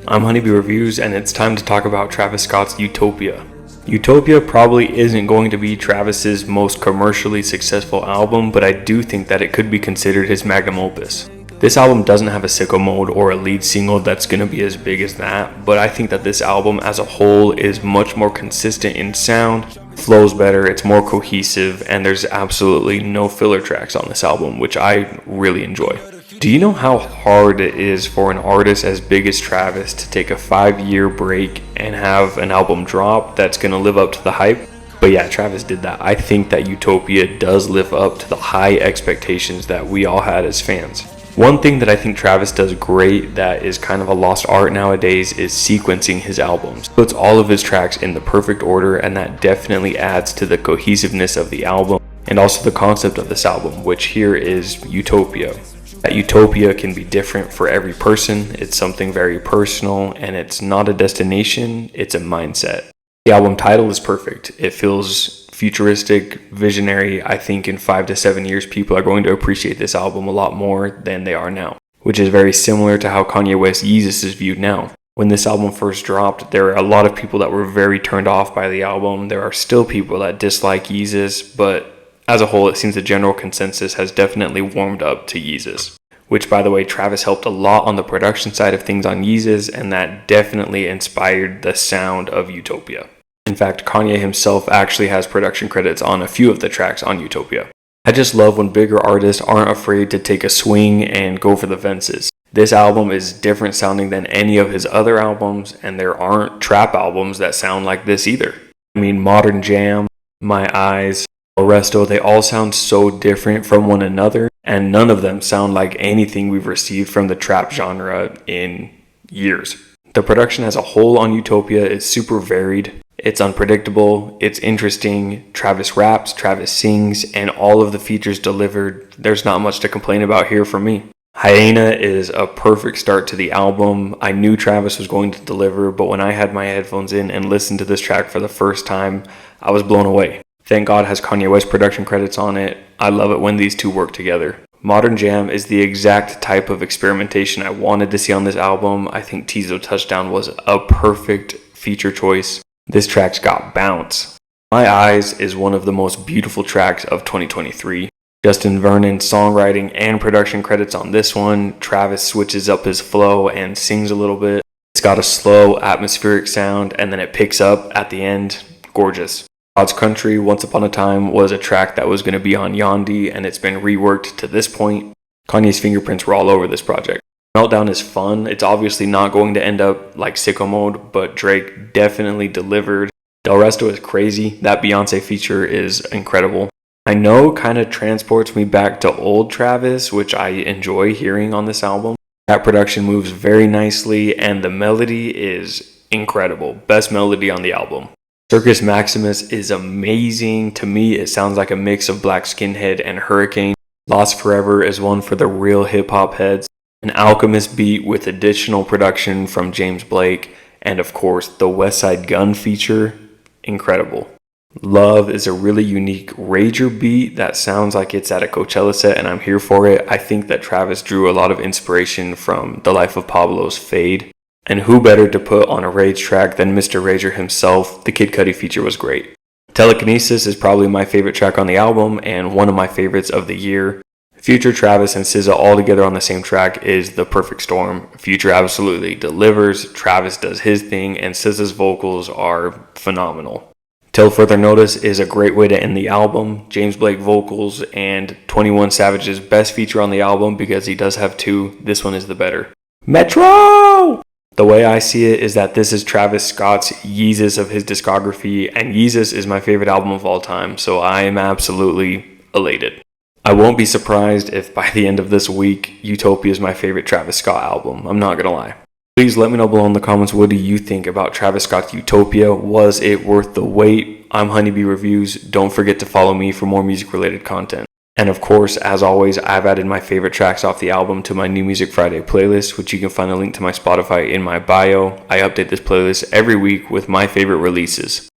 I'm Honeybee Reviews, and it's time to talk about Travis Scott's Utopia. Utopia probably isn't going to be Travis's most commercially successful album, but I do think that it could be considered his magnum opus. This album doesn't have a sicko mode or a lead single that's going to be as big as that, but I think that this album as a whole is much more consistent in sound, flows better, it's more cohesive, and there's absolutely no filler tracks on this album, which I really enjoy. Do you know how hard it is for an artist as big as Travis to take a 5-year break and have an album drop that's going to live up to the hype? But yeah, Travis did that. I think that Utopia does live up to the high expectations that we all had as fans. One thing that I think Travis does great that is kind of a lost art nowadays is sequencing his albums. He puts all of his tracks in the perfect order, and that definitely adds to the cohesiveness of the album and also the concept of this album, which here is Utopia. That Utopia can be different for every person. It's something very personal, and it's not a destination, it's a mindset. The album title is perfect. It feels futuristic, visionary. I think in 5 to 7 years, people are going to appreciate this album a lot more than they are now, which is very similar to how Kanye West's Yeezus is viewed now. When this album first dropped, there were a lot of people that were very turned off by the album. There are still people that dislike Yeezus, but as a whole, it seems the general consensus has definitely warmed up to Yeezus, which, by the way, Travis helped a lot on the production side of things on Yeezus, and that definitely inspired the sound of Utopia. In fact, Kanye himself actually has production credits on a few of the tracks on Utopia. I just love when bigger artists aren't afraid to take a swing and go for the fences. This album is different sounding than any of his other albums, and there aren't trap albums that sound like this either. I mean, Modern Jam, My Eyes, Resto, they all sound so different from one another, and none of them sound like anything we've received from the trap genre in years. The production as a whole on Utopia is super varied. It's unpredictable, it's interesting, Travis raps, Travis sings, and all of the features delivered. There's not much to complain about here for me. Hyena is a perfect start to the album. I knew Travis was going to deliver, but when I had my headphones in and listened to this track for the first time, I was blown away. Thank God has Kanye West production credits on it. I love it when these two work together. Modern Jam is the exact type of experimentation I wanted to see on this album. I think Tizo Touchdown was a perfect feature choice. This track's got bounce. My Eyes is one of the most beautiful tracks of 2023. Justin Vernon's songwriting and production credits on this one. Travis switches up his flow and sings a little bit. It's got a slow, atmospheric sound, and then it picks up at the end. Gorgeous. God's Country, Once Upon a Time, was a track that was going to be on Yandhi, and it's been reworked to this point. Kanye's fingerprints were all over this project. Meltdown is fun. It's obviously not going to end up like Sicko Mode, but Drake definitely delivered. Del Resto is crazy. That Beyonce feature is incredible. I Know kind of transports me back to old Travis, which I enjoy hearing on this album. That production moves very nicely, and the melody is incredible. Best melody on the album. Circus Maximus is amazing. To me, it sounds like a mix of Black Skinhead and Hurricane. Lost Forever is one for the real hip-hop heads. An Alchemist beat with additional production from James Blake. And of course, the Westside Gunn feature. Incredible. Love is a really unique rager beat that sounds like it's at a Coachella set, and I'm here for it. I think that Travis drew a lot of inspiration from The Life of Pablo's Fade. And who better to put on a rage track than Mr. Rager himself? The Kid Cudi feature was great. Telekinesis is probably my favorite track on the album and one of my favorites of the year. Future, Travis, and SZA all together on the same track is the perfect storm. Future absolutely delivers, Travis does his thing, and SZA's vocals are phenomenal. Till Further Notice is a great way to end the album. James Blake vocals and 21 Savage's best feature on the album, because he does have two. This one is the better. Metro! The way I see it is that this is Travis Scott's Yeezus of his discography, and Yeezus is my favorite album of all time, so I am absolutely elated. I won't be surprised if by the end of this week, Utopia is my favorite Travis Scott album. I'm not gonna lie. Please let me know below in the comments, what do you think about Travis Scott's Utopia? Was it worth the wait? I'm Honeybee Reviews. Don't forget to follow me for more music related content. And of course, as always, I've added my favorite tracks off the album to my New Music Friday playlist, which you can find a link to my Spotify in my bio. I update this playlist every week with my favorite releases.